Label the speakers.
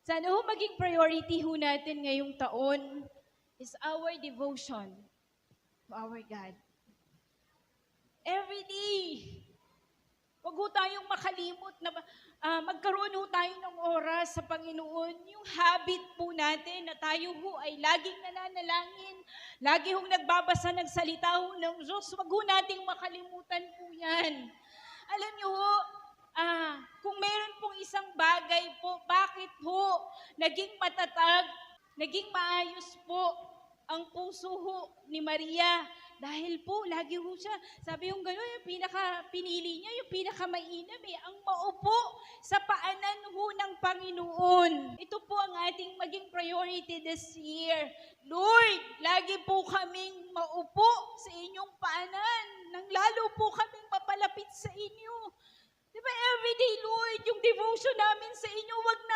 Speaker 1: Sana ho maging priority ho natin ngayong taon is our devotion to our God. Every day, huwag ho tayong makalimot na magkaroon ho tayo ng oras sa Panginoon. Yung habit po natin na tayo ho ay laging nananalangin, lagi hong nagbabasa ng salita ho ng Diyos. Huwag ho nating makalimutan po yan. Alam niyo ho, kung meron pong isang bagay po, bakit ho naging matatag, naging maayos po ang puso ho ni Maria? Dahil po, lagi ho siya, sabi yung gano'n, yung pinili niya, yung pinakamainam ang maupo sa paanan ho ng Panginoon. Ito po ang ating maging priority this year. Lord, lagi po kaming maupo sa inyong paanan, nang lalo po kaming mapalapit sa inyo. Diba everyday, Lord, yung devotion namin sa inyo, wag namin